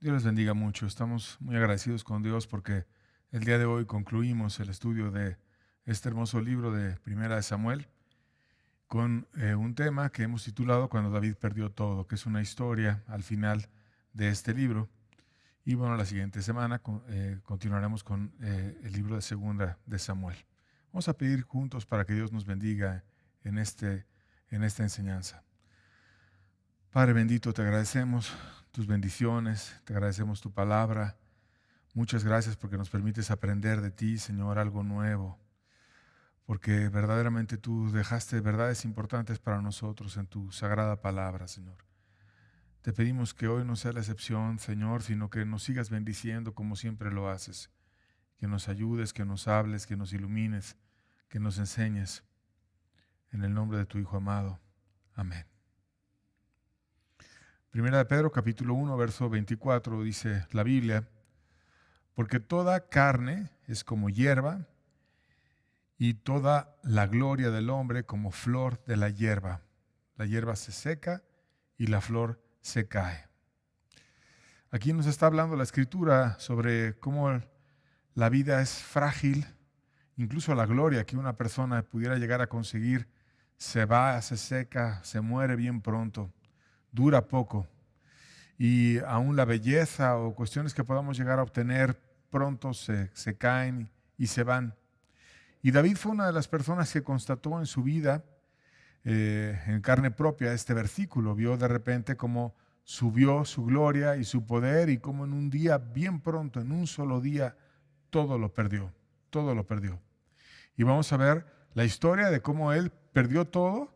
Dios les bendiga mucho. Estamos muy agradecidos con Dios porque el día de hoy concluimos el estudio de este hermoso libro de Primera de Samuel con un tema que hemos titulado Cuando David perdió todo, que es una historia al final de este libro. Y bueno, la siguiente semana continuaremos con el libro de Segunda de Samuel. Vamos a pedir juntos para que Dios nos bendiga en esta enseñanza. Padre bendito, te agradecemos tus bendiciones, te agradecemos tu palabra. Muchas gracias porque nos permites aprender de ti, Señor, algo nuevo. Porque verdaderamente tú dejaste verdades importantes para nosotros en tu sagrada palabra, Señor. Te pedimos que hoy no sea la excepción, Señor, sino que nos sigas bendiciendo como siempre lo haces. Que nos ayudes, que nos hables, que nos ilumines, que nos enseñes. En el nombre de tu Hijo amado. Amén. Primera de Pedro, capítulo 1, verso 24, dice la Biblia: porque toda carne es como hierba, y toda la gloria del hombre como flor de la hierba. La hierba se seca y la flor se cae. Aquí nos está hablando la Escritura sobre cómo la vida es frágil, incluso la gloria que una persona pudiera llegar a conseguir se va, se seca, se muere bien pronto, dura poco. Y aún la belleza o cuestiones que podamos llegar a obtener pronto se caen y se van. Y David fue una de las personas que constató en su vida, en carne propia, este versículo. Vio de repente cómo subió su gloria y su poder y cómo en un día, bien pronto, en un solo día, todo lo perdió, todo lo perdió. Y vamos a ver la historia de cómo él perdió todo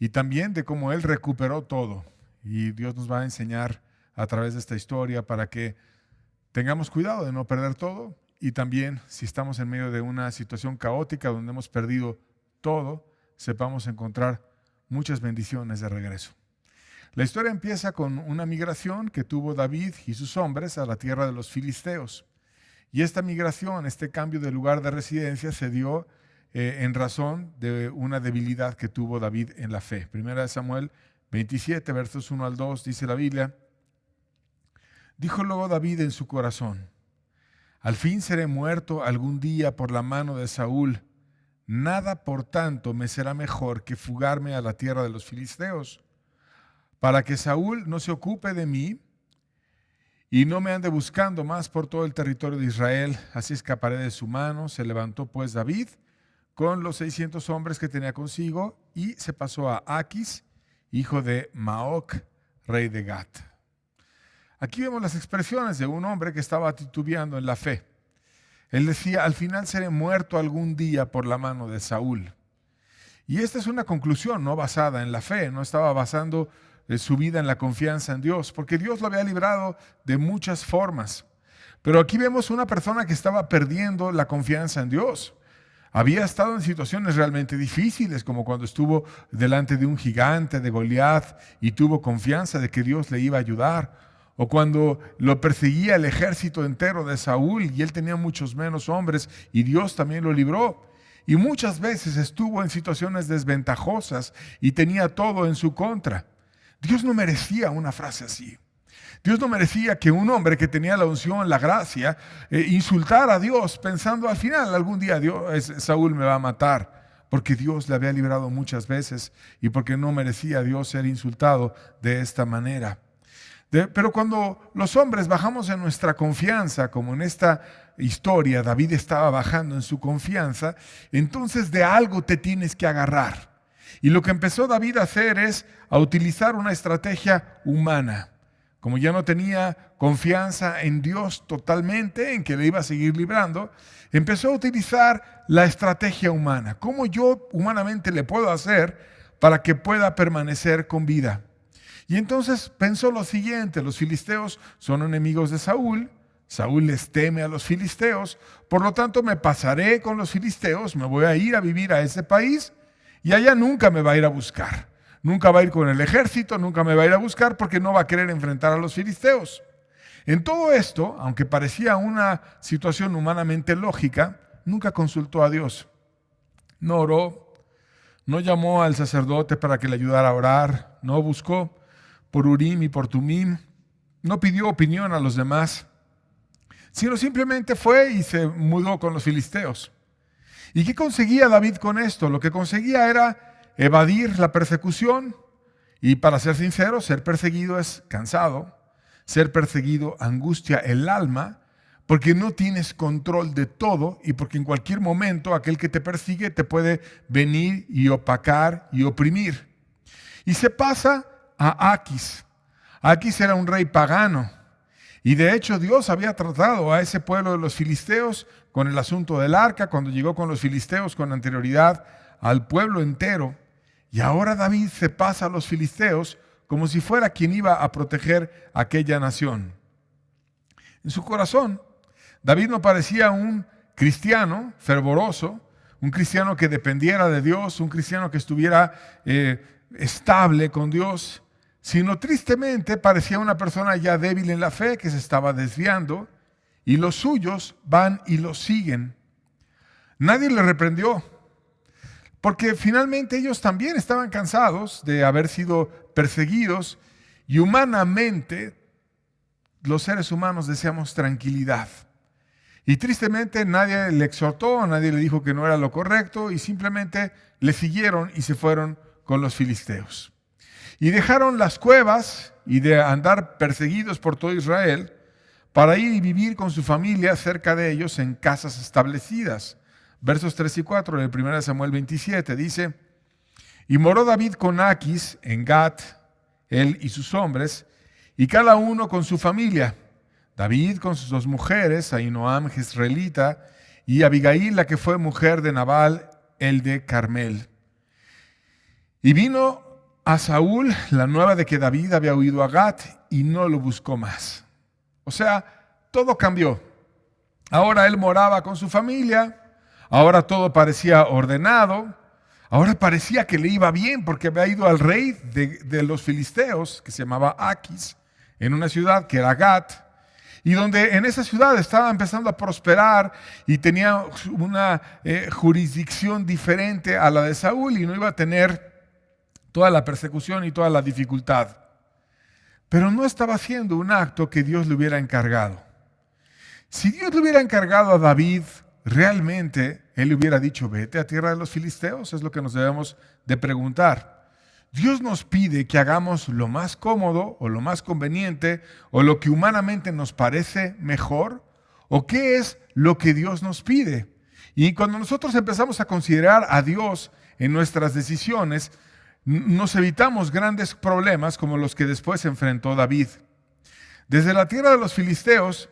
y también de cómo él recuperó todo. Y Dios nos va a enseñar a través de esta historia para que tengamos cuidado de no perder todo. Y también, si estamos en medio de una situación caótica donde hemos perdido todo, sepamos encontrar muchas bendiciones de regreso. La historia empieza con una migración que tuvo David y sus hombres a la tierra de los filisteos. Y esta migración, este cambio de lugar de residencia se dio en razón de una debilidad que tuvo David en la fe. Primera de Samuel 27, versos 1 al 2, dice la Biblia: dijo luego David en su corazón: al fin seré muerto algún día por la mano de Saúl. Nada, por tanto, me será mejor que fugarme a la tierra de los filisteos, para que Saúl no se ocupe de mí y no me ande buscando más por todo el territorio de Israel. Así escaparé de su mano. Se levantó pues David con los 600 hombres que tenía consigo y se pasó a Aquis, hijo de Maoc, rey de Gat. Aquí vemos las expresiones de un hombre que estaba titubeando en la fe. Él decía: al final seré muerto algún día por la mano de Saúl. Y esta es una conclusión no basada en la fe, no estaba basando su vida en la confianza en Dios, porque Dios lo había librado de muchas formas. Pero aquí vemos una persona que estaba perdiendo la confianza en Dios. Había estado en situaciones realmente difíciles, como cuando estuvo delante de un gigante, de Goliat, y tuvo confianza de que Dios le iba a ayudar. O cuando lo perseguía el ejército entero de Saúl y él tenía muchos menos hombres y Dios también lo libró. Y muchas veces estuvo en situaciones desventajosas y tenía todo en su contra. Dios no merecía una frase así. Dios no merecía que un hombre que tenía la unción, la gracia, insultara a Dios pensando: al final algún día Saúl me va a matar. Porque Dios le había librado muchas veces y porque no merecía a Dios ser insultado de esta manera. Pero cuando los hombres bajamos en nuestra confianza, como en esta historia David estaba bajando en su confianza, entonces de algo te tienes que agarrar. Y lo que empezó David a hacer es a utilizar una estrategia humana. Como ya no tenía confianza en Dios totalmente, en que le iba a seguir librando, empezó a utilizar la estrategia humana. ¿Cómo yo humanamente le puedo hacer para que pueda permanecer con vida? Y entonces pensó lo siguiente: los filisteos son enemigos de Saúl, Saúl les teme a los filisteos, por lo tanto me pasaré con los filisteos, me voy a ir a vivir a ese país y allá nunca me va a ir a buscar. Nunca va a ir con el ejército, nunca me va a ir a buscar porque no va a querer enfrentar a los filisteos. En todo esto, aunque parecía una situación humanamente lógica, nunca consultó a Dios. No oró, no llamó al sacerdote para que le ayudara a orar, no buscó por Urim y por Tumim, no pidió opinión a los demás, sino simplemente fue y se mudó con los filisteos. ¿Y qué conseguía David con esto? Lo que conseguía era evadir la persecución y, para ser sincero, ser perseguido es cansado, ser perseguido angustia el alma, porque no tienes control de todo y porque en cualquier momento aquel que te persigue te puede venir y opacar y oprimir. Y se pasa a Aquis. Aquis era un rey pagano y de hecho Dios había tratado a ese pueblo de los filisteos con el asunto del arca, cuando llegó con los filisteos con anterioridad al pueblo entero. Y ahora David se pasa a los filisteos como si fuera quien iba a proteger a aquella nación. En su corazón, David no parecía un cristiano fervoroso, un cristiano que dependiera de Dios, un cristiano que estuviera estable con Dios, sino tristemente parecía una persona ya débil en la fe que se estaba desviando y los suyos van y lo siguen. Nadie le reprendió, porque finalmente ellos también estaban cansados de haber sido perseguidos y humanamente los seres humanos deseamos tranquilidad. Y tristemente nadie le exhortó, nadie le dijo que no era lo correcto y simplemente le siguieron y se fueron con los filisteos. Y dejaron las cuevas y de andar perseguidos por todo Israel para ir y vivir con su familia cerca de ellos en casas establecidas. Versos 3 y 4 del 1 Samuel 27 dice: y moró David con Aquis en Gat, él y sus hombres, y cada uno con su familia. David con sus dos mujeres, Ahinoam jezreelita, y Abigail, la que fue mujer de Nabal, el de Carmel. Y vino a Saúl la nueva de que David había huido a Gat y no lo buscó más. O sea, todo cambió. Ahora él moraba con su familia, ahora todo parecía ordenado, ahora parecía que le iba bien porque había ido al rey de los filisteos, que se llamaba Aquis, en una ciudad que era Gat, y donde en esa ciudad estaba empezando a prosperar y tenía una jurisdicción diferente a la de Saúl y no iba a tener toda la persecución y toda la dificultad. Pero no estaba haciendo un acto que Dios le hubiera encargado. Si Dios le hubiera encargado a David, realmente él le hubiera dicho: vete a tierra de los filisteos. Es lo que nos debemos de preguntar. Dios nos pide que hagamos lo más cómodo o lo más conveniente o lo que humanamente nos parece mejor, o qué es lo que Dios nos pide. Y cuando nosotros empezamos a considerar a Dios en nuestras decisiones, nos evitamos grandes problemas como los que después enfrentó David. Desde la tierra de los filisteos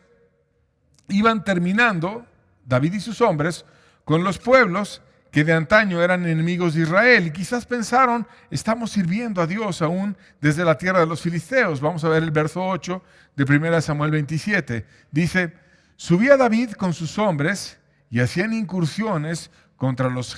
iban terminando David y sus hombres con los pueblos que de antaño eran enemigos de Israel y quizás pensaron: estamos sirviendo a Dios aún desde la tierra de los filisteos. Vamos a ver el verso 8 de 1 Samuel 27. Dice: subía David con sus hombres y hacían incursiones contra los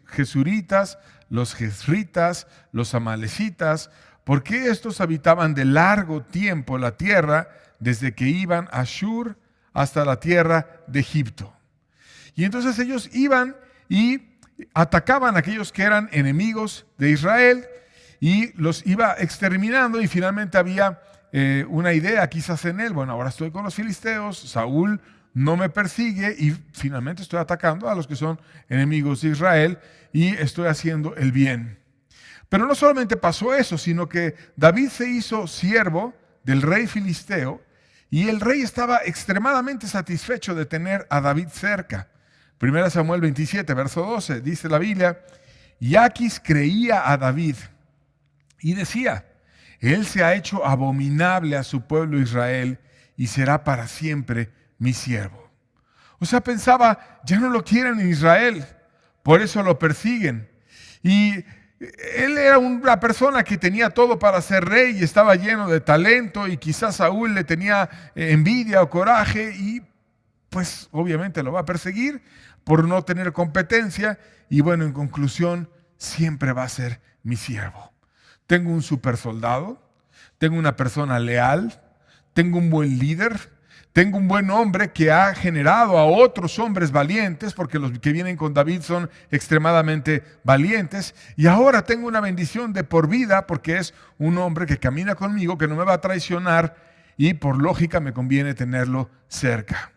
gesuritas, los jezritas, los amalecitas, porque estos habitaban de largo tiempo la tierra desde que iban a Shur hasta la tierra de Egipto. Y entonces ellos iban y atacaban a aquellos que eran enemigos de Israel y los iba exterminando, y finalmente había una idea quizás en él: bueno, ahora estoy con los filisteos, Saúl no me persigue y finalmente estoy atacando a los que son enemigos de Israel y estoy haciendo el bien. Pero no solamente pasó eso, sino que David se hizo siervo del rey filisteo y el rey estaba extremadamente satisfecho de tener a David cerca. 1 Samuel 27, verso 12, dice la Biblia: y Aquis creía a David y decía: él se ha hecho abominable a su pueblo Israel y será para siempre mi siervo. O sea, pensaba: ya no lo quieren en Israel, por eso lo persiguen. Y él era una persona que tenía todo para ser rey y estaba lleno de talento, y quizás Saúl le tenía envidia o coraje y pues obviamente lo va a perseguir por no tener competencia. Y bueno, en conclusión, siempre va a ser mi siervo. Tengo un super soldado, tengo una persona leal, tengo un buen líder, tengo un buen hombre que ha generado a otros hombres valientes, porque los que vienen con David son extremadamente valientes, y ahora tengo una bendición de por vida porque es un hombre que camina conmigo, que no me va a traicionar y por lógica me conviene tenerlo cerca.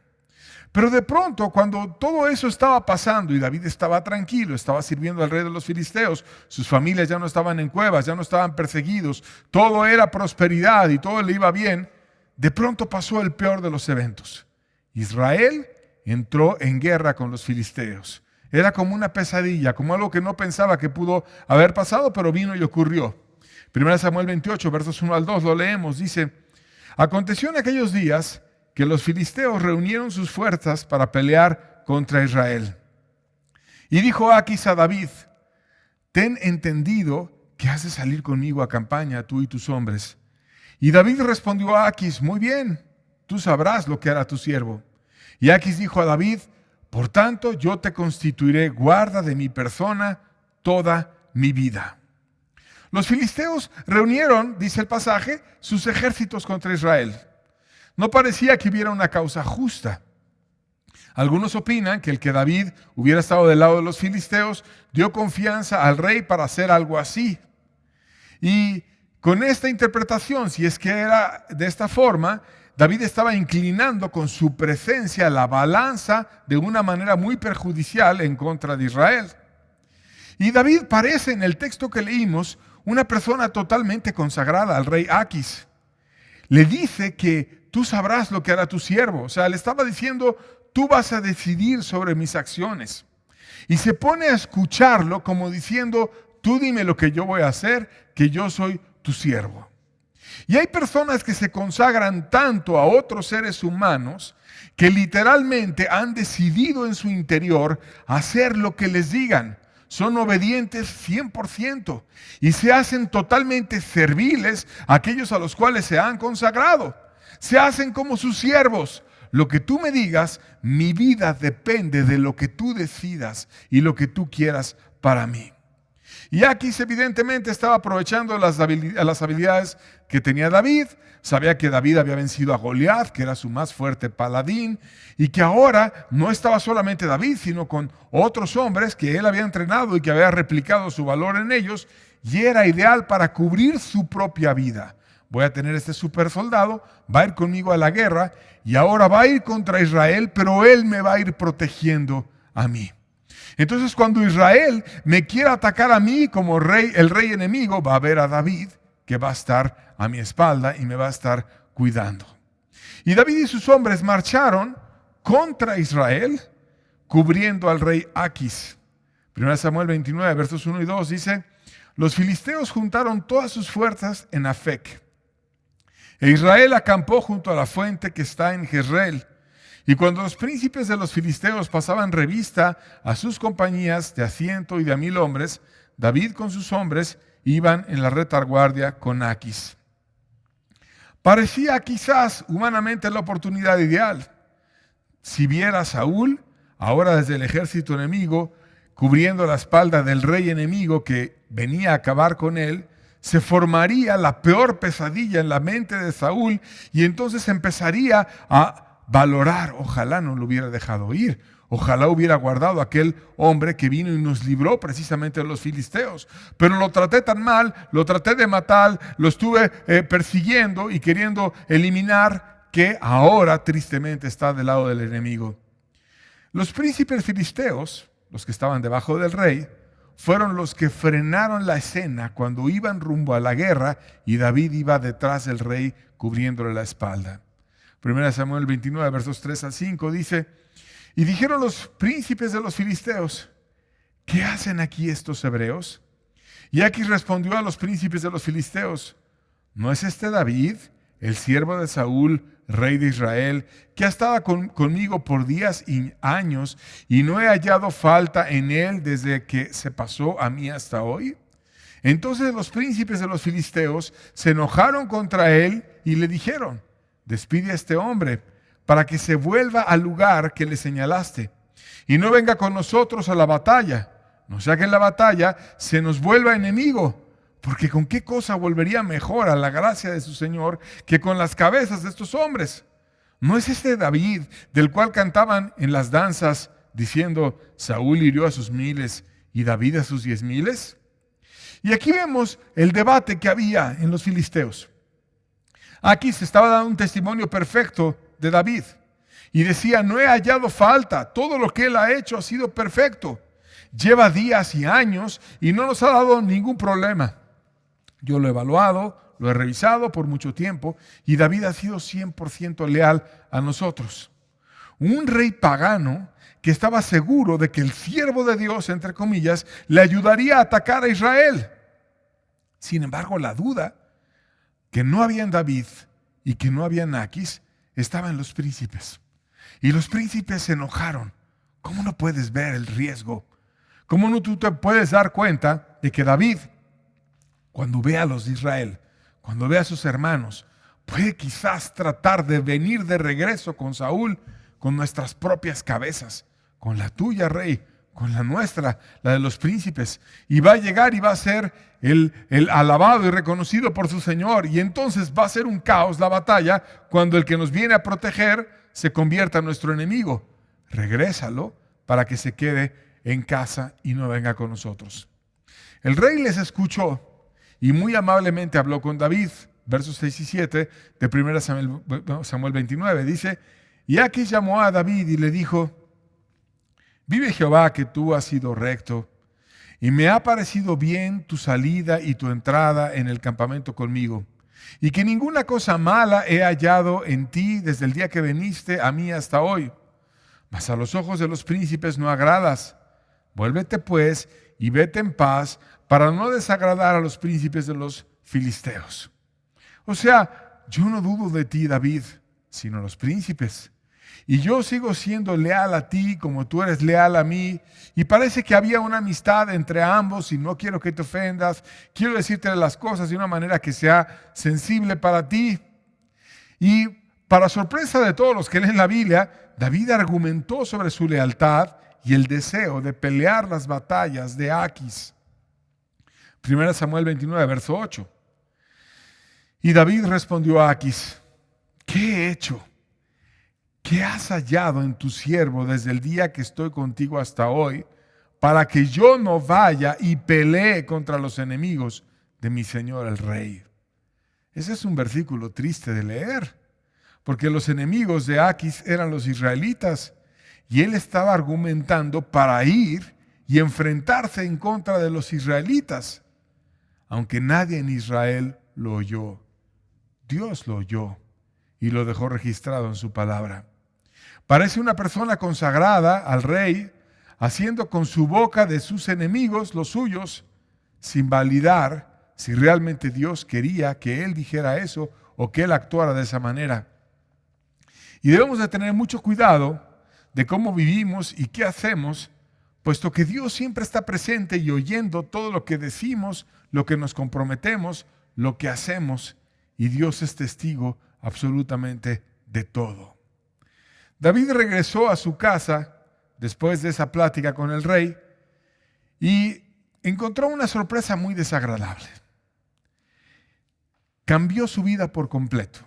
Pero de pronto, cuando todo eso estaba pasando y David estaba tranquilo, estaba sirviendo al rey de los filisteos, sus familias ya no estaban en cuevas, ya no estaban perseguidos, todo era prosperidad y todo le iba bien, de pronto pasó el peor de los eventos. Israel entró en guerra con los filisteos. Era como una pesadilla, como algo que no pensaba que pudo haber pasado, pero vino y ocurrió. 1 Samuel 28, versos 1 al 2, lo leemos, dice: aconteció en aquellos días que los filisteos reunieron sus fuerzas para pelear contra Israel. Y dijo Aquis a David: ten entendido que has de salir conmigo a campaña, tú y tus hombres. Y David respondió a Aquis: muy bien, tú sabrás lo que hará tu siervo. Y Aquis dijo a David: por tanto, yo te constituiré guarda de mi persona toda mi vida. Los filisteos reunieron, dice el pasaje, sus ejércitos contra Israel. No parecía que hubiera una causa justa. Algunos opinan que el que David hubiera estado del lado de los filisteos dio confianza al rey para hacer algo así. Y con esta interpretación, si es que era de esta forma, David estaba inclinando con su presencia la balanza de una manera muy perjudicial en contra de Israel. Y David parece en el texto que leímos una persona totalmente consagrada al rey Aquis. Le dice que tú sabrás lo que hará tu siervo. O sea, le estaba diciendo: tú vas a decidir sobre mis acciones. Y se pone a escucharlo como diciendo: tú dime lo que yo voy a hacer, que yo soy tu siervo. Y hay personas que se consagran tanto a otros seres humanos que literalmente han decidido en su interior hacer lo que les digan. Son obedientes 100% y se hacen totalmente serviles a aquellos a los cuales se han consagrado. Se hacen como sus siervos. Lo que tú me digas, mi vida depende de lo que tú decidas y lo que tú quieras para mí. Y Aquis evidentemente estaba aprovechando las habilidades que tenía David. Sabía que David había vencido a Goliat, que era su más fuerte paladín, y que ahora no estaba solamente David, sino con otros hombres que él había entrenado y que había replicado su valor en ellos, y era ideal para cubrir su propia vida. Voy a tener este super soldado, va a ir conmigo a la guerra, y ahora va a ir contra Israel, pero él me va a ir protegiendo a mí. Entonces, cuando Israel me quiera atacar a mí como rey, el rey enemigo, va a ver a David que va a estar a mi espalda y me va a estar cuidando. Y David y sus hombres marcharon contra Israel, cubriendo al rey Aquis. 1 Samuel 29, versos 1 y 2 dice: los filisteos juntaron todas sus fuerzas en Afec, e Israel acampó junto a la fuente que está en Jezreel. Y cuando los príncipes de los filisteos pasaban revista a sus compañías de a 100 y de a 1000 hombres, David con sus hombres iban en la retaguardia con Aquis. Parecía quizás humanamente la oportunidad ideal. Si viera a Saúl, ahora desde el ejército enemigo, cubriendo la espalda del rey enemigo que venía a acabar con él, se formaría la peor pesadilla en la mente de Saúl y entonces empezaría a valorar: ojalá no lo hubiera dejado ir, ojalá hubiera guardado a aquel hombre que vino y nos libró precisamente de los filisteos. Pero lo traté tan mal, lo traté de matar, lo estuve persiguiendo y queriendo eliminar, que ahora tristemente está del lado del enemigo. Los príncipes filisteos, los que estaban debajo del rey, fueron los que frenaron la escena cuando iban rumbo a la guerra y David iba detrás del rey cubriéndole la espalda. 1 Samuel 29, versos 3 al 5 dice: y dijeron los príncipes de los filisteos: ¿qué hacen aquí estos hebreos? Y Aquis respondió a los príncipes de los filisteos: ¿no es este David, el siervo de Saúl, rey de Israel, que ha estado conmigo por días y años, y no he hallado falta en él desde que se pasó a mí hasta hoy? Entonces los príncipes de los filisteos se enojaron contra él y le dijeron: despide a este hombre para que se vuelva al lugar que le señalaste y no venga con nosotros a la batalla, no sea que en la batalla se nos vuelva enemigo, porque ¿con qué cosa volvería mejor a la gracia de su Señor que con las cabezas de estos hombres? ¿No es este David del cual cantaban en las danzas diciendo: Saúl hirió a sus 1000 y David a sus 10,000? Y aquí vemos el debate que había en los filisteos. Aquí se estaba dando un testimonio perfecto de David. Y decía, no he hallado falta, todo lo que él ha hecho ha sido perfecto. Lleva días y años y no nos ha dado ningún problema. Yo lo he evaluado, lo he revisado por mucho tiempo y David ha sido 100% leal a nosotros. Un rey pagano que estaba seguro de que el siervo de Dios, entre comillas, le ayudaría a atacar a Israel. Sin embargo, la duda que no había en David y que no había en Aquis estaba en los príncipes. Y los príncipes se enojaron. ¿Cómo no puedes ver el riesgo? ¿Cómo no tú te puedes dar cuenta de que David, cuando ve a los de Israel, cuando ve a sus hermanos, puede quizás tratar de venir de regreso con Saúl, con nuestras propias cabezas, con la tuya, rey, con la nuestra, la de los príncipes, y va a llegar y va a ser el alabado y reconocido por su Señor, y entonces va a ser un caos la batalla cuando el que nos viene a proteger se convierta en nuestro enemigo? Regrésalo para que se quede en casa y no venga con nosotros. El rey les escuchó y muy amablemente habló con David. Versos 6 y 7 de 1 Samuel 29 dice: y Aquis llamó a David y le dijo: vive Jehová que tú has sido recto, y me ha parecido bien tu salida y tu entrada en el campamento conmigo, y que ninguna cosa mala he hallado en ti desde el día que viniste a mí hasta hoy. Mas a los ojos de los príncipes no agradas. Vuélvete pues y vete en paz para no desagradar a los príncipes de los filisteos. O sea, yo no dudo de ti, David, sino los príncipes. Y yo sigo siendo leal a ti como tú eres leal a mí. Y parece que había una amistad entre ambos y no quiero que te ofendas. Quiero decirte las cosas de una manera que sea sensible para ti. Y para sorpresa de todos los que leen la Biblia, David argumentó sobre su lealtad y el deseo de pelear las batallas de Aquis. 1 Samuel 29, verso 8. Y David respondió a Aquis: ¿qué he hecho? ¿Qué has hallado en tu siervo desde el día que estoy contigo hasta hoy, para que yo no vaya y pelee contra los enemigos de mi señor el rey? Ese es un versículo triste de leer, porque los enemigos de Aquis eran los israelitas, y él estaba argumentando para ir y enfrentarse en contra de los israelitas, aunque nadie en Israel lo oyó. Dios lo oyó y lo dejó registrado en su palabra. Parece una persona consagrada al rey, haciendo con su boca de sus enemigos los suyos, sin validar si realmente Dios quería que él dijera eso o que él actuara de esa manera. Y debemos de tener mucho cuidado de cómo vivimos y qué hacemos, puesto que Dios siempre está presente y oyendo todo lo que decimos, lo que nos comprometemos, lo que hacemos, y Dios es testigo absolutamente de todo. David regresó a su casa después de esa plática con el rey y encontró una sorpresa muy desagradable. Cambió su vida por completo.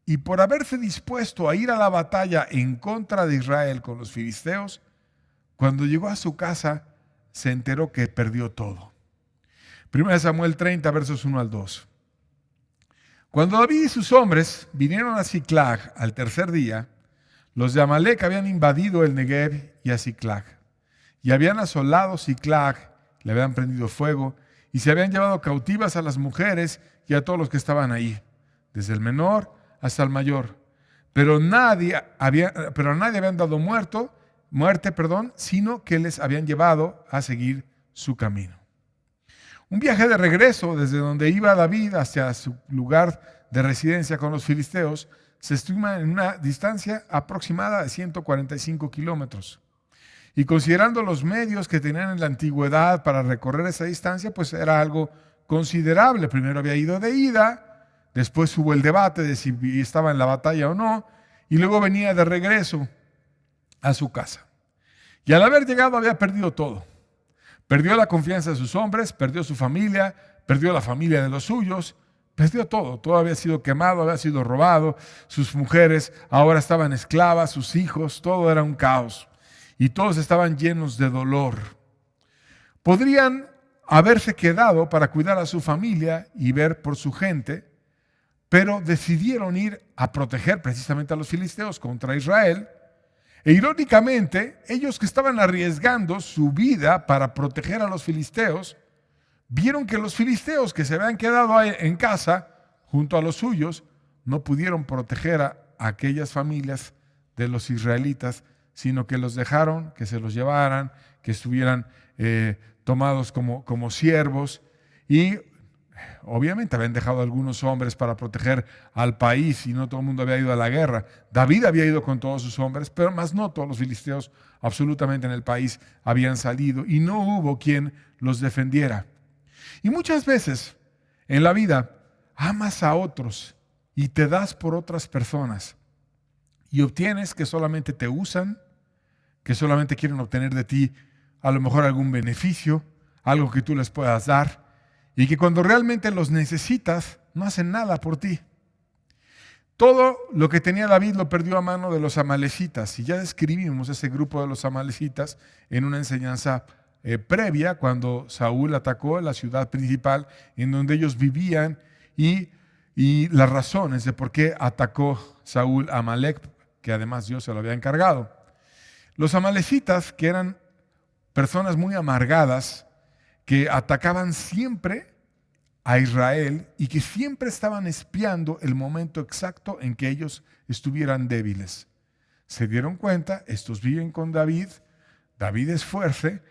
Y por haberse dispuesto a ir a la batalla en contra de Israel con los filisteos, cuando llegó a su casa se enteró que perdió todo. 1 Samuel 30, versos 1 al 2. Cuando David y sus hombres vinieron a Siclag al tercer día, los de Amalec habían invadido el Negev y a Siclag, y habían asolado Siclag, le habían prendido fuego, y se habían llevado cautivas a las mujeres y a todos los que estaban ahí, desde el menor hasta el mayor. Pero a nadie habían dado muerte, sino que les habían llevado a seguir su camino. Un viaje de regreso desde donde iba David hacia su lugar de residencia con los filisteos se estima en una distancia aproximada de 145 kilómetros. Y considerando los medios que tenían en la antigüedad para recorrer esa distancia, pues era algo considerable. Primero había ido de ida, después hubo el debate de si estaba en la batalla o no, y luego venía de regreso a su casa. Y al haber llegado había perdido todo. Perdió la confianza de sus hombres, perdió su familia, perdió la familia de los suyos, perdió todo. Todo había sido quemado, había sido robado. Sus mujeres ahora estaban esclavas, sus hijos, todo era un caos. Y todos estaban llenos de dolor. Podrían haberse quedado para cuidar a su familia y ver por su gente, pero decidieron ir a proteger precisamente a los filisteos contra Israel. E irónicamente, ellos que estaban arriesgando su vida para proteger a los filisteos, vieron que los filisteos que se habían quedado en casa junto a los suyos no pudieron proteger a aquellas familias de los israelitas, sino que los dejaron, que se los llevaran, que estuvieran tomados como siervos. Y obviamente habían dejado algunos hombres para proteger al país y no todo el mundo había ido a la guerra. David había ido con todos sus hombres, pero más no todos los filisteos absolutamente en el país habían salido y no hubo quien los defendiera. Y muchas veces en la vida amas a otros y te das por otras personas y obtienes que solamente te usan, que solamente quieren obtener de ti a lo mejor algún beneficio, algo que tú les puedas dar, y que cuando realmente los necesitas no hacen nada por ti. Todo lo que tenía David lo perdió a mano de los amalecitas, y ya describimos ese grupo de los amalecitas en una enseñanza previa, cuando Saúl atacó la ciudad principal en donde ellos vivían y las razones de por qué atacó Saúl a Amalec, que además Dios se lo había encargado. Los amalecitas, que eran personas muy amargadas, que atacaban siempre a Israel y que siempre estaban espiando el momento exacto en que ellos estuvieran débiles. Se dieron cuenta, estos viven con David, David es fuerte,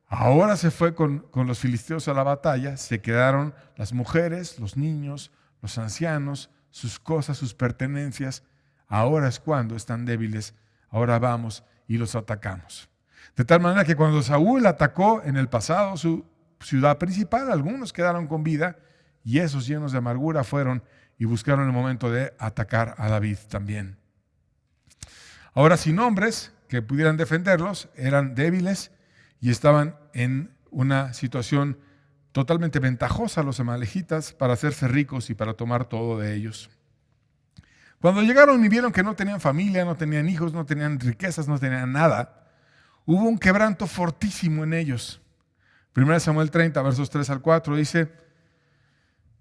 ahora se fue con los filisteos a la batalla, se quedaron las mujeres, los niños, los ancianos, sus cosas, sus pertenencias. Ahora es cuando están débiles, ahora vamos y los atacamos. De tal manera que cuando Saúl atacó en el pasado su ciudad principal, algunos quedaron con vida y esos llenos de amargura fueron y buscaron el momento de atacar a David también. Ahora, sin hombres que pudieran defenderlos, eran débiles y estaban en una situación totalmente ventajosa los amalecitas para hacerse ricos y para tomar todo de ellos. Cuando llegaron y vieron que no tenían familia, no tenían hijos, no tenían riquezas, no tenían nada, hubo un quebranto fortísimo en ellos. 1 Samuel 30, versos 3 al 4 dice: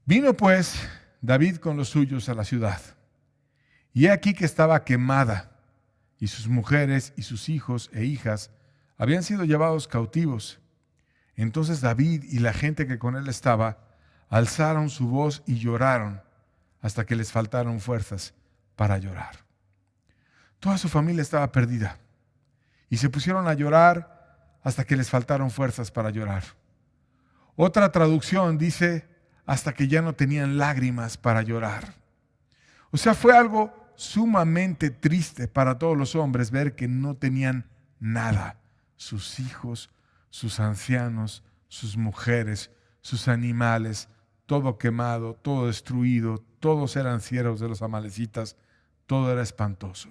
vino pues David con los suyos a la ciudad, y he aquí que estaba quemada, y sus mujeres y sus hijos e hijas habían sido llevados cautivos. Entonces David y la gente que con él estaba alzaron su voz y lloraron hasta que les faltaron fuerzas para llorar. Toda su familia estaba perdida y se pusieron a llorar hasta que les faltaron fuerzas para llorar. Otra traducción dice hasta que ya no tenían lágrimas para llorar. O sea, fue algo sumamente triste para todos los hombres ver que no tenían nada. Sus hijos, sus ancianos, sus mujeres, sus animales, todo quemado, todo destruido, todos eran siervos de los amalecitas, todo era espantoso.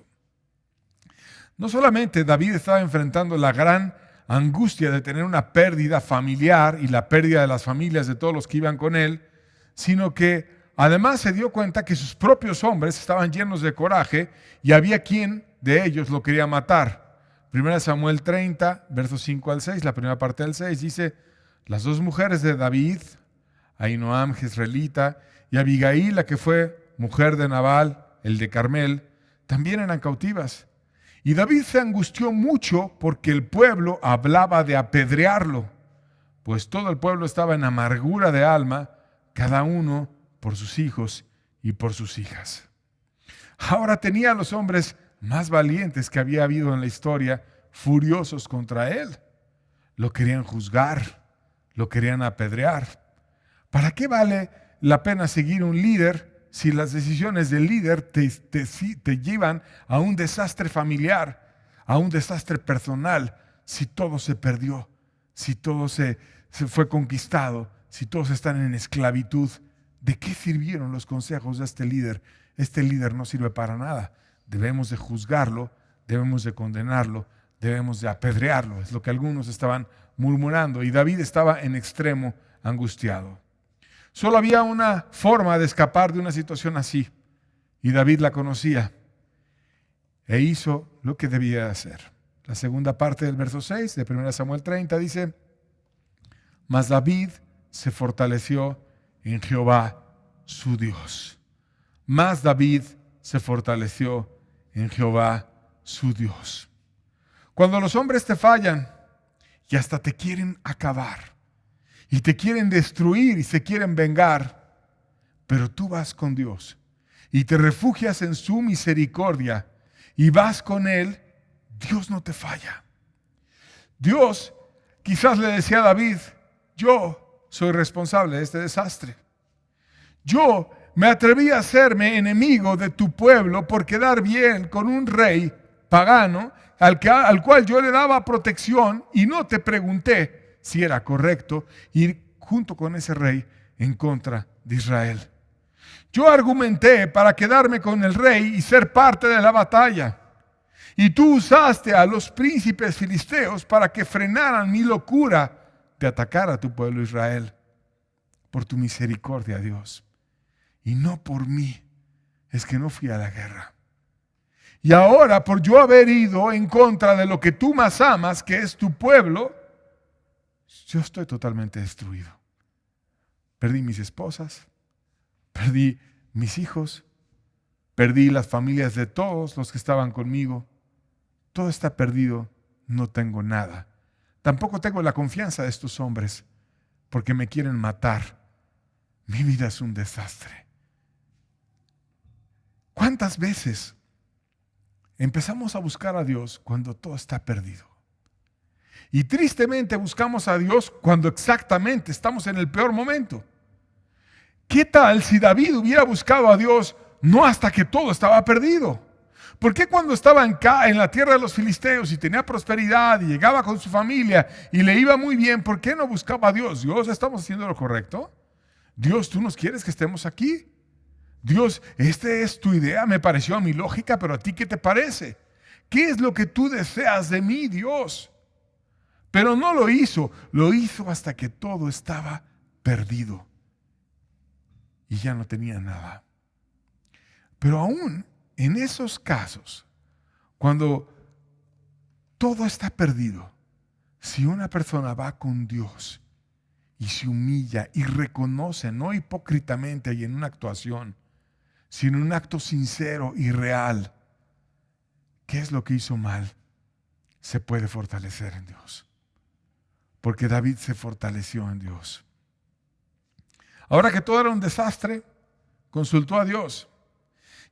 No solamente David estaba enfrentando la gran angustia de tener una pérdida familiar y la pérdida de las familias de todos los que iban con él, sino que además se dio cuenta que sus propios hombres estaban llenos de coraje y había quien de ellos lo quería matar. 1 Samuel 30, versos 5 al 6, la primera parte del 6, dice: las dos mujeres de David, Ahinoam jezreelita y Abigail, la que fue mujer de Nabal, el de Carmel, también eran cautivas. Y David se angustió mucho porque el pueblo hablaba de apedrearlo, pues todo el pueblo estaba en amargura de alma, cada uno por sus hijos y por sus hijas. Ahora tenía a los hombres más valientes que había habido en la historia furiosos contra él. Lo querían juzgar, lo querían apedrear. ¿Para qué vale la pena seguir un líder si las decisiones del líder te llevan a un desastre familiar, a un desastre personal, si todo se perdió, si todo se fue conquistado, si todos están en esclavitud? ¿De qué sirvieron los consejos de este líder? Este líder no sirve para nada. Debemos de juzgarlo, debemos de condenarlo, debemos de apedrearlo. Es lo que algunos estaban murmurando y David estaba en extremo angustiado. Solo había una forma de escapar de una situación así y David la conocía e hizo lo que debía hacer. La segunda parte del verso 6 de 1 Samuel 30 dice: mas David se fortaleció en Jehová su Dios. Mas David se fortaleció en Jehová su Dios. Cuando los hombres te fallan y hasta te quieren acabar y te quieren destruir y se quieren vengar, pero tú vas con Dios y te refugias en su misericordia y vas con Él, Dios no te falla. Dios quizás le decía a David: yo soy responsable de este desastre. Yo me atreví a hacerme enemigo de tu pueblo por quedar bien con un rey pagano al cual yo le daba protección y no te pregunté si era correcto ir junto con ese rey en contra de Israel. Yo argumenté para quedarme con el rey y ser parte de la batalla. Y tú usaste a los príncipes filisteos para que frenaran mi locura de atacar a tu pueblo Israel. Por tu misericordia, Dios, y no por mí, es que no fui a la guerra. Y ahora, por yo haber ido en contra de lo que tú más amas, que es tu pueblo, yo estoy totalmente destruido. Perdí mis esposas, perdí mis hijos, perdí las familias de todos los que estaban conmigo. Todo está perdido, no tengo nada. Tampoco tengo la confianza de estos hombres, porque me quieren matar. Mi vida es un desastre. ¿Cuántas veces empezamos a buscar a Dios cuando todo está perdido? Y tristemente buscamos a Dios cuando exactamente estamos en el peor momento. ¿Qué tal si David hubiera buscado a Dios no hasta que todo estaba perdido? ¿Por qué cuando estaba en la tierra de los filisteos y tenía prosperidad y llegaba con su familia y le iba muy bien, por qué no buscaba a Dios? Dios, ¿estamos haciendo lo correcto? Dios, ¿tú nos quieres que estemos aquí? Dios, esta es tu idea, me pareció a mi lógica, pero ¿a ti qué te parece? ¿Qué es lo que tú deseas de mí, Dios? Pero no lo hizo hasta que todo estaba perdido y ya no tenía nada. Pero aún en esos casos, cuando todo está perdido, si una persona va con Dios y se humilla y reconoce, no hipócritamente y en una actuación, sino en un acto sincero y real, ¿qué es lo que hizo mal? Se puede fortalecer en Dios. Porque David se fortaleció en Dios. Ahora que todo era un desastre, consultó a Dios.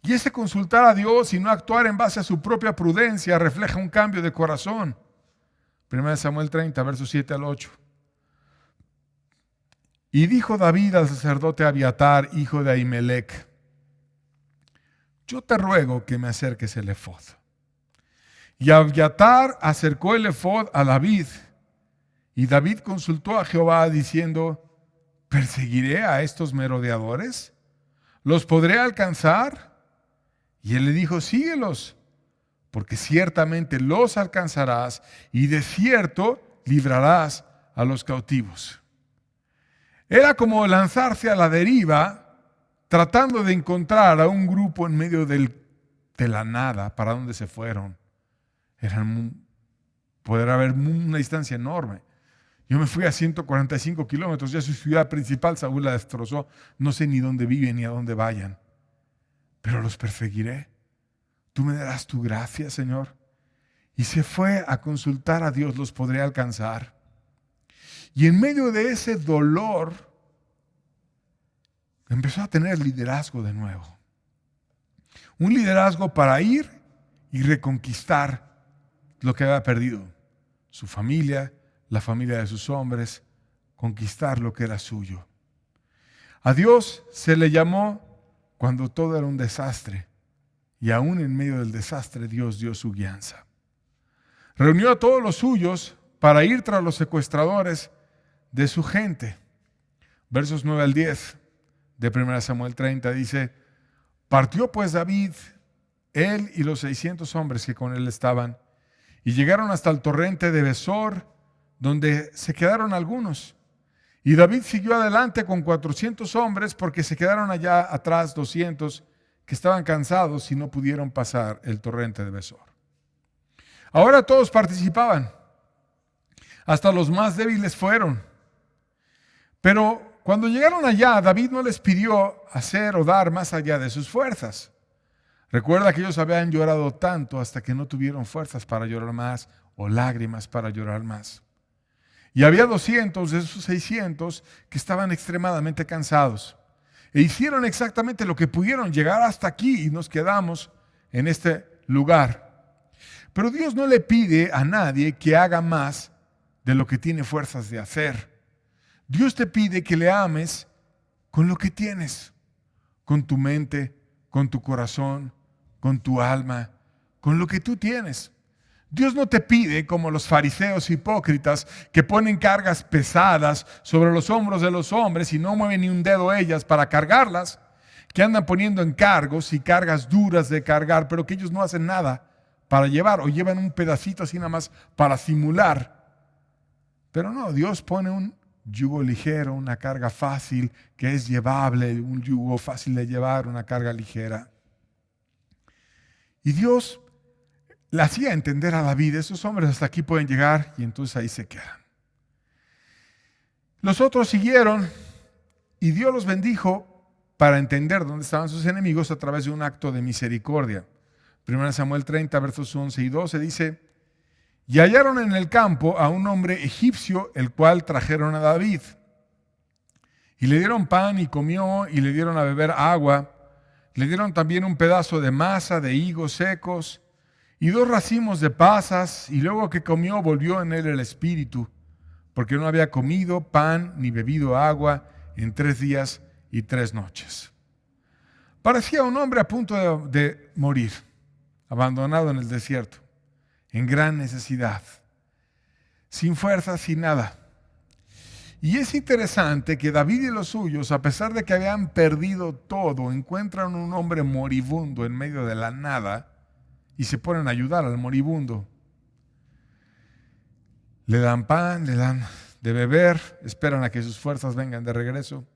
Y ese consultar a Dios y no actuar en base a su propia prudencia refleja un cambio de corazón. 1 Samuel 30, versos 7 al 8. Y dijo David al sacerdote Abiatar, hijo de Ahimelech: yo te ruego que me acerques el efod. Y Abiatar acercó el efod a David. Y David consultó a Jehová diciendo: ¿perseguiré a estos merodeadores? ¿Los podré alcanzar? Y él le dijo: síguelos, porque ciertamente los alcanzarás y de cierto librarás a los cautivos. Era como lanzarse a la deriva, tratando de encontrar a un grupo en medio de la nada, para donde se fueron. Podrá haber una distancia enorme. Yo me fui a 145 kilómetros, ya su ciudad principal, Saúl la destrozó. No sé ni dónde viven ni a dónde vayan. Pero los perseguiré. Tú me darás tu gracia, Señor. Y se fue a consultar a Dios, los podré alcanzar. Y en medio de ese dolor, empezó a tener liderazgo de nuevo. Un liderazgo para ir y reconquistar lo que había perdido. Su familia, la familia de sus hombres, conquistar lo que era suyo. A Dios se le llamó cuando todo era un desastre, y aún en medio del desastre Dios dio su guianza. Reunió a todos los suyos para ir tras los secuestradores de su gente. Versos 9 al 10 de 1 Samuel 30 dice: partió pues David, él y los 600 hombres que con él estaban, y llegaron hasta el torrente de Besor, donde se quedaron algunos. Y David siguió adelante con 400 hombres, porque se quedaron allá atrás 200 que estaban cansados y no pudieron pasar el torrente de Besor. Ahora todos participaban, hasta los más débiles fueron. Pero cuando llegaron allá, David no les pidió hacer o dar más allá de sus fuerzas. Recuerda que ellos habían llorado tanto hasta que no tuvieron fuerzas para llorar más o lágrimas para llorar más. Y había 200 de esos 600 que estaban extremadamente cansados. E hicieron exactamente lo que pudieron, llegar hasta aquí y nos quedamos en este lugar. Pero Dios no le pide a nadie que haga más de lo que tiene fuerzas de hacer. Dios te pide que le ames con lo que tienes, con tu mente, con tu corazón, con tu alma, con lo que tú tienes. Dios no te pide como los fariseos hipócritas que ponen cargas pesadas sobre los hombros de los hombres y no mueven ni un dedo ellas para cargarlas, que andan poniendo encargos y cargas duras de cargar, pero que ellos no hacen nada para llevar o llevan un pedacito así nada más para simular. Pero no, Dios pone un yugo ligero, una carga fácil que es llevable, un yugo fácil de llevar, una carga ligera. Y Dios le hacía entender a David, esos hombres hasta aquí pueden llegar, y entonces ahí se quedan. Los otros siguieron y Dios los bendijo para entender dónde estaban sus enemigos a través de un acto de misericordia. 1 Samuel 30, versos 11 y 12 dice: y hallaron en el campo a un hombre egipcio, el cual trajeron a David. Y le dieron pan y comió, y le dieron a beber agua. Le dieron también un pedazo de masa de higos secos y 2 racimos de pasas, y luego que comió volvió en él el espíritu, porque no había comido pan ni bebido agua en 3 días y 3 noches. Parecía un hombre a punto de morir, abandonado en el desierto, en gran necesidad, sin fuerza, sin nada. Y es interesante que David y los suyos, a pesar de que habían perdido todo, encuentran un hombre moribundo en medio de la nada y se ponen a ayudar al moribundo. Le dan pan, le dan de beber, esperan a que sus fuerzas vengan de regreso.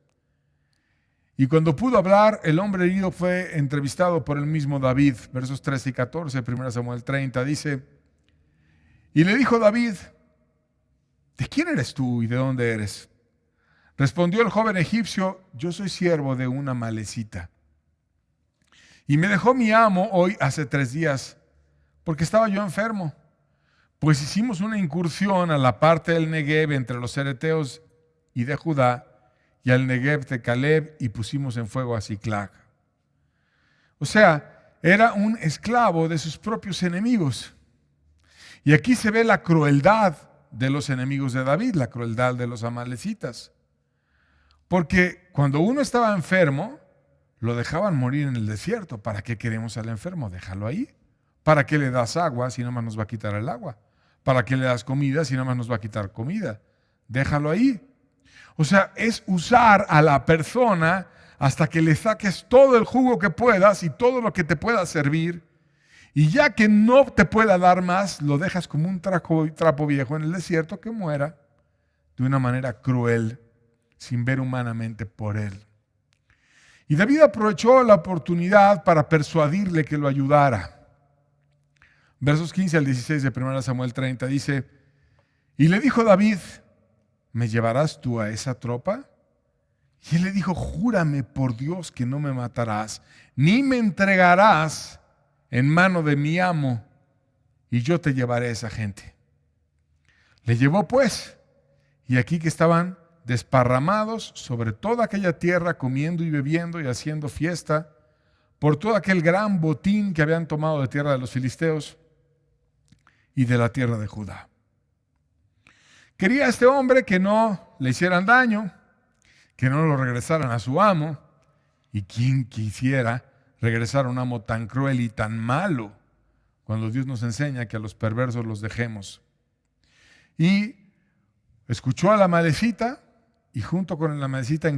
Y cuando pudo hablar, el hombre herido fue entrevistado por el mismo David. Versos 13 y 14, 1 Samuel 30, dice: y le dijo David: ¿de quién eres tú y de dónde eres? Respondió el joven egipcio: yo soy siervo de una amalecita. Y me dejó mi amo hoy hace 3 días, porque estaba yo enfermo. Pues hicimos una incursión a la parte del Negev entre los cereteos y de Judá, y al Negev de Caleb, y pusimos en fuego a Siclag. O sea, era un esclavo de sus propios enemigos. Y aquí se ve la crueldad de los enemigos de David, la crueldad de los amalecitas. Porque cuando uno estaba enfermo, lo dejaban morir en el desierto. ¿Para qué queremos al enfermo? Déjalo ahí. ¿Para qué le das agua si nada más nos va a quitar el agua? ¿Para qué le das comida si nada más nos va a quitar comida? Déjalo ahí. O sea, es usar a la persona hasta que le saques todo el jugo que puedas y todo lo que te pueda servir. Y ya que no te pueda dar más, lo dejas como un trapo viejo en el desierto que muera de una manera cruel, sin ver humanamente por él. Y David aprovechó la oportunidad para persuadirle que lo ayudara. Versos 15 al 16 de 1 Samuel 30 dice: y le dijo David: ¿me llevarás tú a esa tropa? Y él le dijo: júrame por Dios que no me matarás, ni me entregarás en mano de mi amo, y yo te llevaré a esa gente. Le llevó pues, y aquí que estaban desparramados sobre toda aquella tierra, comiendo y bebiendo y haciendo fiesta por todo aquel gran botín que habían tomado de tierra de los filisteos y de la tierra de Judá. Quería este hombre que no le hicieran daño, que no lo regresaran a su amo, y quién quisiera regresar a un amo tan cruel y tan malo, cuando Dios nos enseña que a los perversos los dejemos. Y escuchó a la amalecita, y junto con la amalecita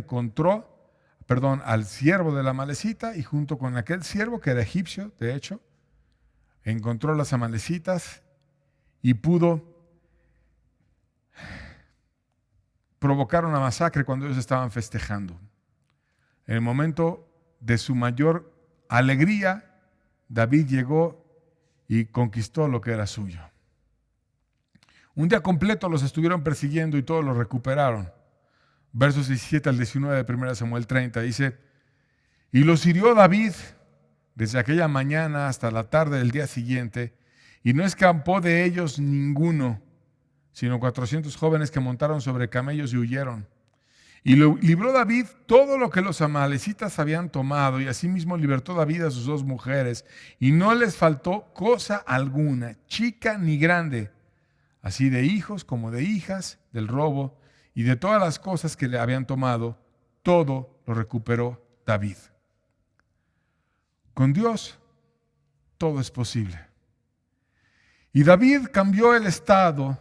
al siervo de la amalecita, y junto con aquel siervo que era egipcio, de hecho, encontró las amalecitas y pudo provocar una masacre cuando ellos estaban festejando. En el momento de su mayor alegría, David llegó y conquistó lo que era suyo. Un día completo los estuvieron persiguiendo y todos los recuperaron. Versos 17 al 19 de 1 Samuel 30 dice: y los hirió David desde aquella mañana hasta la tarde del día siguiente, y no escapó de ellos ninguno, sino 400 jóvenes que montaron sobre camellos y huyeron. Y libró David todo lo que los amalecitas habían tomado, y asimismo libertó David a sus 2 mujeres, y no les faltó cosa alguna, chica ni grande, así de hijos como de hijas, del robo, y de todas las cosas que le habían tomado, todo lo recuperó David. Con Dios todo es posible. Y David cambió el estado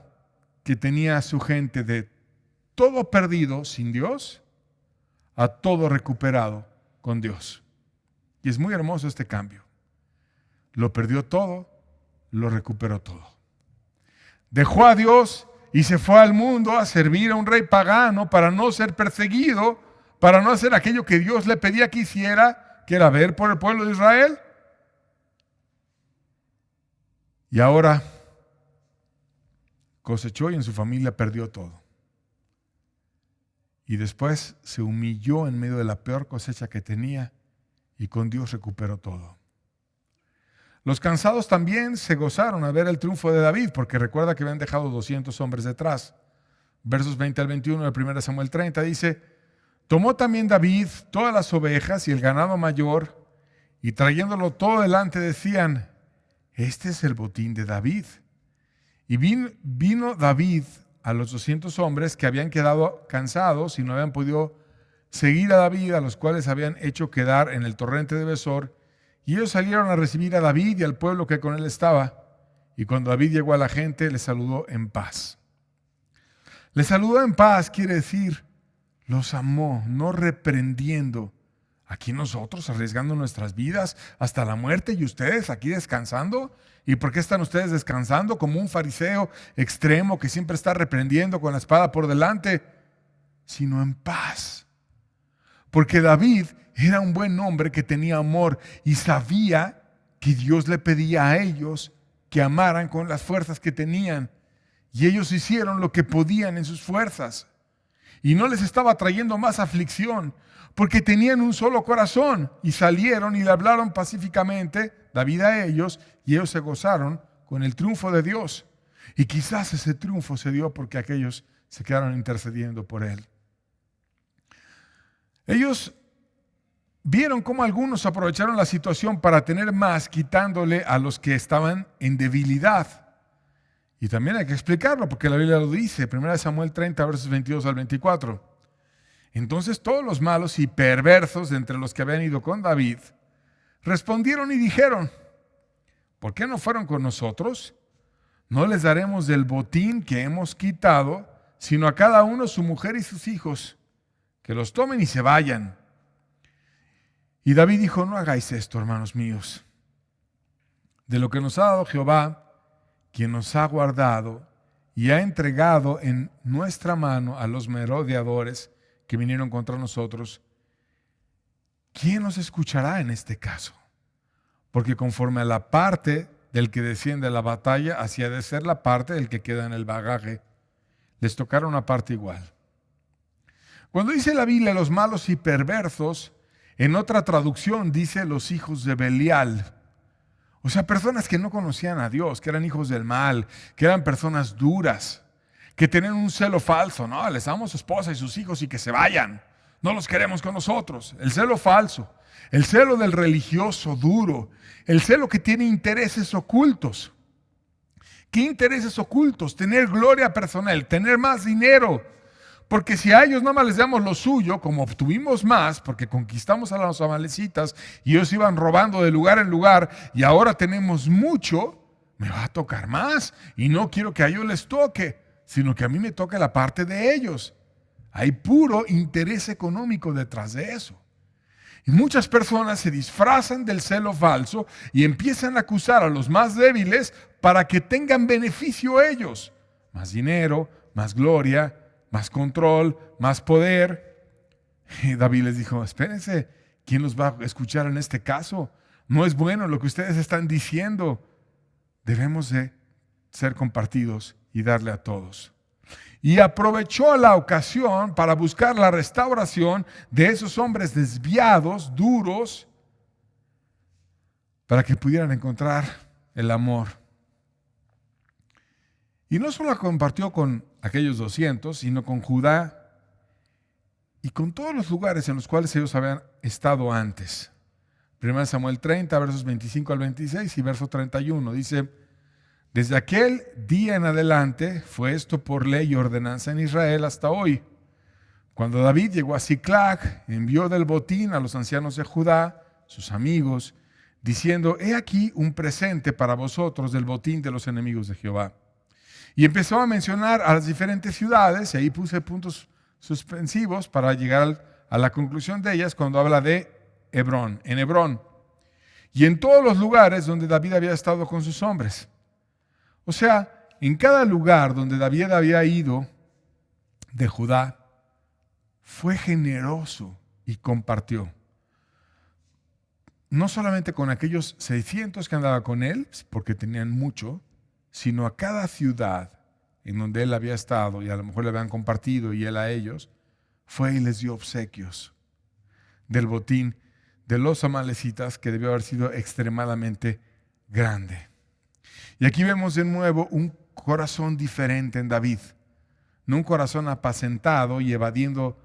que tenía su gente de todo perdido sin Dios a todo recuperado con Dios. Y es muy hermoso este cambio. Lo perdió todo, lo recuperó todo. Dejó a Dios y se fue al mundo a servir a un rey pagano para no ser perseguido, para no hacer aquello que Dios le pedía que hiciera, que era ver por el pueblo de Israel. Y ahora cosechó y en su familia perdió todo. Y después se humilló en medio de la peor cosecha que tenía y con Dios recuperó todo. Los cansados también se gozaron a ver el triunfo de David, porque recuerda que habían dejado 200 hombres detrás. Versos 20 al 21 de 1 Samuel 30 dice: tomó también David todas las ovejas y el ganado mayor, y trayéndolo todo delante decían: este es el botín de David. Y vino David a los 200 hombres que habían quedado cansados y no habían podido seguir a David, a los cuales habían hecho quedar en el torrente de Besor, y ellos salieron a recibir a David y al pueblo que con él estaba. Y cuando David llegó a la gente, les saludó en paz. Les saludó en paz quiere decir, los amó, no reprendiendo. Aquí nosotros arriesgando nuestras vidas hasta la muerte y ustedes aquí descansando. ¿Y por qué están ustedes descansando como un fariseo extremo que siempre está reprendiendo con la espada por delante? Sino en paz. Porque David era un buen hombre que tenía amor y sabía que Dios le pedía a ellos que amaran con las fuerzas que tenían. Y ellos hicieron lo que podían en sus fuerzas. Y no les estaba trayendo más aflicción, porque tenían un solo corazón y salieron y le hablaron pacíficamente, David a ellos, y ellos se gozaron con el triunfo de Dios. Y quizás ese triunfo se dio porque aquellos se quedaron intercediendo por él. Ellos vieron cómo algunos aprovecharon la situación para tener más, quitándole a los que estaban en debilidad. Y también hay que explicarlo, porque la Biblia lo dice, 1 Samuel 30, versos 22 al 24. Entonces todos los malos y perversos de entre los que habían ido con David respondieron y dijeron: ¿por qué no fueron con nosotros? No les daremos del botín que hemos quitado, sino a cada uno su mujer y sus hijos, que los tomen y se vayan. Y David dijo: no hagáis esto, hermanos míos. De lo que nos ha dado Jehová, quien nos ha guardado y ha entregado en nuestra mano a los merodeadores que vinieron contra nosotros, ¿quién nos escuchará en este caso? Porque conforme a la parte del que desciende a la batalla, así ha de ser la parte del que queda en el bagaje. Les tocará una parte igual. Cuando dice la Biblia los malos y perversos, en otra traducción dice los hijos de Belial. O sea, personas que no conocían a Dios, que eran hijos del mal, que eran personas duras, que tenían un celo falso. No, les damos a su esposa y sus hijos y que se vayan. No los queremos con nosotros. El celo falso, el celo del religioso duro, el celo que tiene intereses ocultos. ¿Qué intereses ocultos? Tener gloria personal, tener más dinero. Porque si a ellos nada más les damos lo suyo, como obtuvimos más, porque conquistamos a los amalecitas y ellos iban robando de lugar en lugar y ahora tenemos mucho, me va a tocar más. Y no quiero que a ellos les toque, sino que a mí me toque la parte de ellos. Hay puro interés económico detrás de eso. Y muchas personas se disfrazan del celo falso y empiezan a acusar a los más débiles para que tengan beneficio ellos. Más dinero, más gloria, más control, más poder. Y David les dijo: espérense, ¿quién los va a escuchar en este caso? No es bueno lo que ustedes están diciendo. Debemos de ser compartidos y darle a todos. y aprovechó la ocasión para buscar la restauración de esos hombres desviados, duros, para que pudieran encontrar el amor. Y no solo compartió con aquellos 200, sino con Judá y con todos los lugares en los cuales ellos habían estado antes. 1 Samuel 30, versos 25 al 26 y verso 31, dice: desde aquel día en adelante fue esto por ley y ordenanza en Israel hasta hoy. Cuando David llegó a Siclag, envió del botín a los ancianos de Judá, sus amigos, diciendo: he aquí un presente para vosotros del botín de los enemigos de Jehová. Y empezó a mencionar a las diferentes ciudades, y ahí puse puntos suspensivos para llegar a la conclusión de ellas cuando habla de Hebrón, en Hebrón, y en todos los lugares donde David había estado con sus hombres. O sea, en cada lugar donde David había ido de Judá, fue generoso y compartió. No solamente con aquellos 600 que andaba con él, porque tenían mucho, sino a cada ciudad en donde él había estado y a lo mejor le habían compartido y él a ellos, fue y les dio obsequios del botín de los amalecitas, que debió haber sido extremadamente grande. Y aquí vemos de nuevo un corazón diferente en David, no un corazón apacentado y evadiendo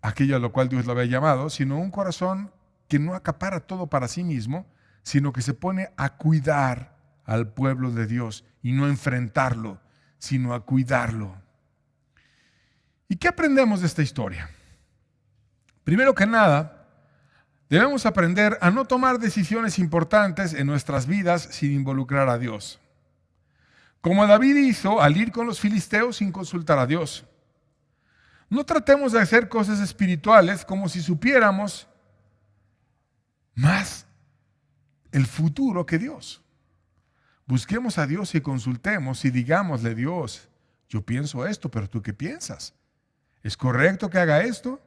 aquello a lo cual Dios lo había llamado, sino un corazón que no acapara todo para sí mismo, sino que se pone a cuidar al pueblo de Dios y no enfrentarlo, sino a cuidarlo. ¿Y qué aprendemos de esta historia? Primero que nada, debemos aprender a no tomar decisiones importantes en nuestras vidas sin involucrar a Dios. Como David hizo al ir con los filisteos sin consultar a Dios. No tratemos de hacer cosas espirituales como si supiéramos más el futuro que Dios. Busquemos a Dios y consultemos y digámosle: Dios, yo pienso esto, pero ¿tú qué piensas? ¿Es correcto que haga esto?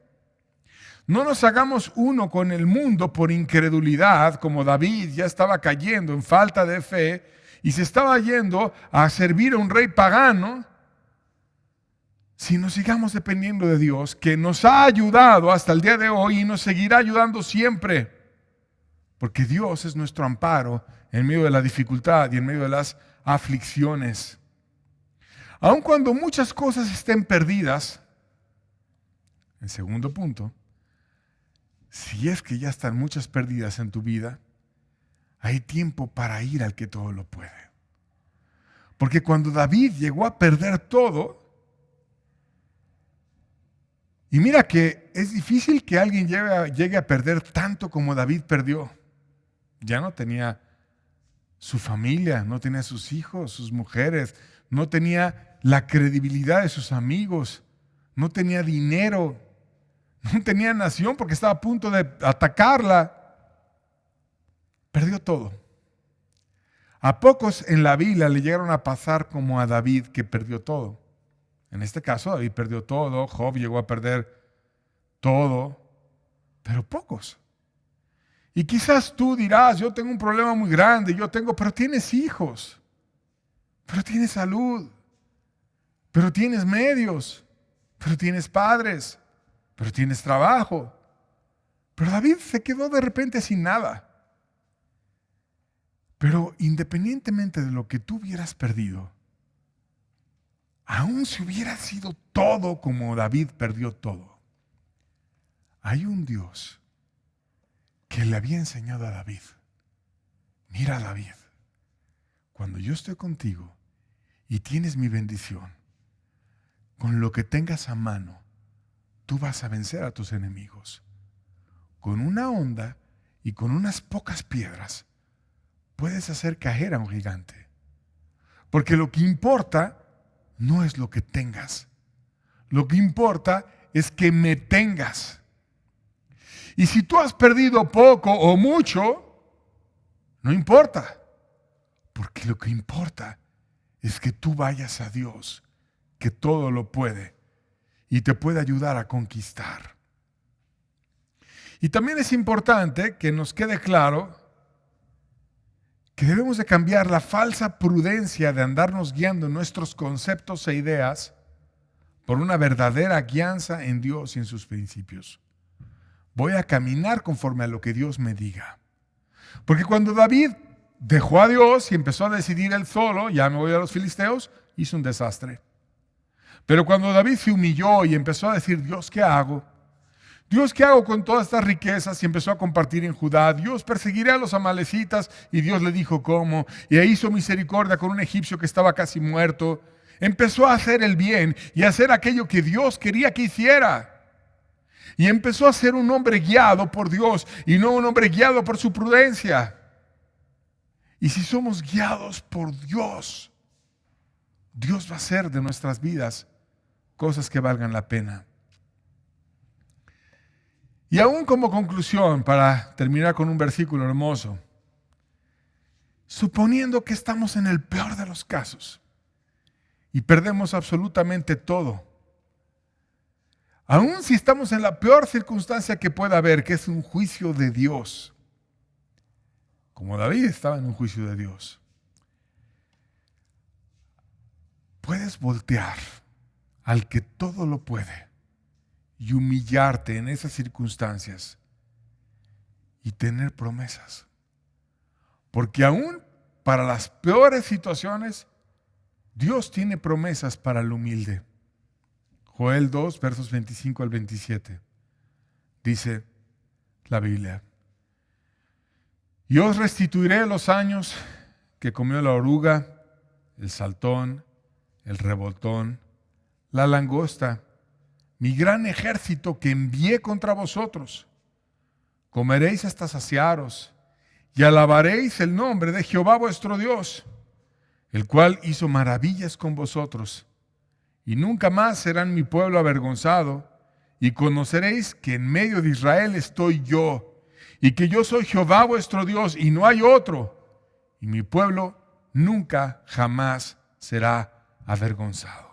No nos hagamos uno con el mundo por incredulidad, como David ya estaba cayendo en falta de fe y se estaba yendo a servir a un rey pagano, sino sigamos dependiendo de Dios, que nos ha ayudado hasta el día de hoy y nos seguirá ayudando siempre, porque Dios es nuestro amparo en medio de la dificultad y en medio de las aflicciones. Aun cuando muchas cosas estén perdidas, el segundo punto, si es que ya están muchas perdidas en tu vida, hay tiempo para ir al que todo lo puede. Porque cuando David llegó a perder todo, y mira que es difícil que alguien llegue a perder tanto como David perdió. Ya no tenía su familia, no tenía sus hijos, sus mujeres, no tenía la credibilidad de sus amigos, no tenía dinero, no tenía nación porque estaba a punto de atacarla. Perdió todo. A pocos en la Biblia le llegaron a pasar como a David, que perdió todo. En este caso, David perdió todo, Job llegó a perder todo, pero pocos. Y quizás tú dirás: yo tengo un problema muy grande, pero tienes hijos, pero tienes salud, pero tienes medios, pero tienes padres, pero tienes trabajo. Pero David se quedó de repente sin nada. Pero independientemente de lo que tú hubieras perdido, aun si hubiera sido todo como David perdió todo, hay un Dios que le había enseñado a David: mira, David, cuando yo estoy contigo y tienes mi bendición, con lo que tengas a mano, tú vas a vencer a tus enemigos. Con una honda y con unas pocas piedras puedes hacer caer a un gigante. Porque lo que importa no es lo que tengas. Lo que importa es que me tengas. Y si tú has perdido poco o mucho, no importa. Porque lo que importa es que tú vayas a Dios, que todo lo puede y te puede ayudar a conquistar. Y también es importante que nos quede claro que debemos de cambiar la falsa prudencia de andarnos guiando en nuestros conceptos e ideas por una verdadera guianza en Dios y en sus principios. Voy a caminar conforme a lo que Dios me diga. Porque cuando David dejó a Dios y empezó a decidir él solo, ya me voy a los filisteos, hizo un desastre. Pero cuando David se humilló y empezó a decir, Dios, ¿qué hago? Dios, ¿qué hago con todas estas riquezas? Y empezó a compartir en Judá. Dios, perseguiré a los amalecitas. Y Dios le dijo cómo. Y hizo misericordia con un egipcio que estaba casi muerto. Empezó a hacer el bien y a hacer aquello que Dios quería que hiciera. Y empezó a ser un hombre guiado por Dios y no un hombre guiado por su prudencia. Y si somos guiados por Dios, Dios va a hacer de nuestras vidas cosas que valgan la pena. Y aún como conclusión, para terminar con un versículo hermoso, suponiendo que estamos en el peor de los casos y perdemos absolutamente todo, aún si estamos en la peor circunstancia que pueda haber, que es un juicio de Dios, como David estaba en un juicio de Dios, puedes voltear al que todo lo puede y humillarte en esas circunstancias y tener promesas. Porque aún para las peores situaciones, Dios tiene promesas para el humilde. Joel 2, versos 25 al 27, dice la Biblia: y os restituiré los años que comió la oruga, el saltón, el revoltón, la langosta, mi gran ejército que envié contra vosotros. Comeréis hasta saciaros y alabaréis el nombre de Jehová vuestro Dios, el cual hizo maravillas con vosotros. Y nunca más serán mi pueblo avergonzado, y conoceréis que en medio de Israel estoy yo, y que yo soy Jehová vuestro Dios, y no hay otro, y mi pueblo nunca jamás será avergonzado.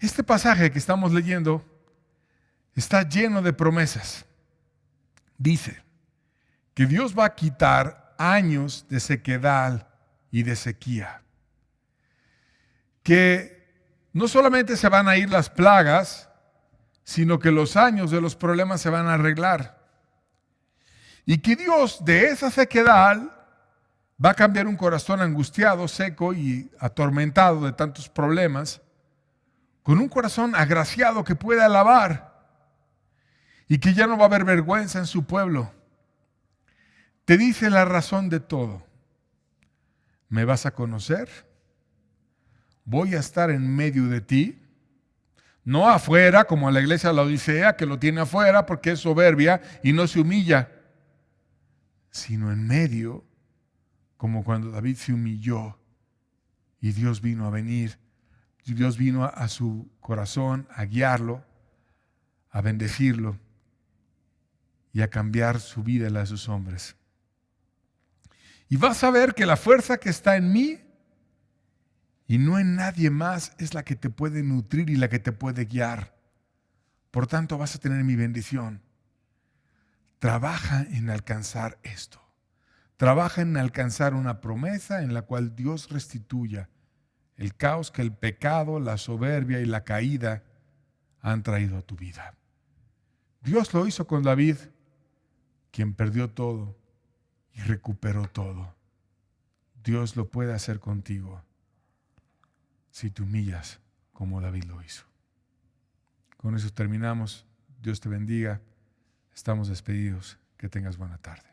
Este pasaje que estamos leyendo está lleno de promesas. Dice que Dios va a quitar años de sequedad y de sequía. Que no solamente se van a ir las plagas, sino que los años de los problemas se van a arreglar. Y que Dios de esa sequedad va a cambiar un corazón angustiado, seco y atormentado de tantos problemas, con un corazón agraciado que puede alabar y que ya no va a haber vergüenza en su pueblo. Te dice la razón de todo. ¿Me vas a conocer? Voy a estar en medio de ti, no afuera como a la iglesia de la Odisea, que lo tiene afuera porque es soberbia y no se humilla, sino en medio, como cuando David se humilló y Dios vino a venir. Dios vino a su corazón a guiarlo, a bendecirlo y a cambiar su vida y la de sus hombres. Y vas a ver que la fuerza que está en mí y no en nadie más es la que te puede nutrir y la que te puede guiar. Por tanto, vas a tener mi bendición. Trabaja en alcanzar esto. Trabaja en alcanzar una promesa en la cual Dios restituya el caos que el pecado, la soberbia y la caída han traído a tu vida. Dios lo hizo con David, quien perdió todo y recuperó todo. Dios lo puede hacer contigo si te humillas como David lo hizo. Con eso terminamos. Dios te bendiga. Estamos despedidos. Que tengas buena tarde.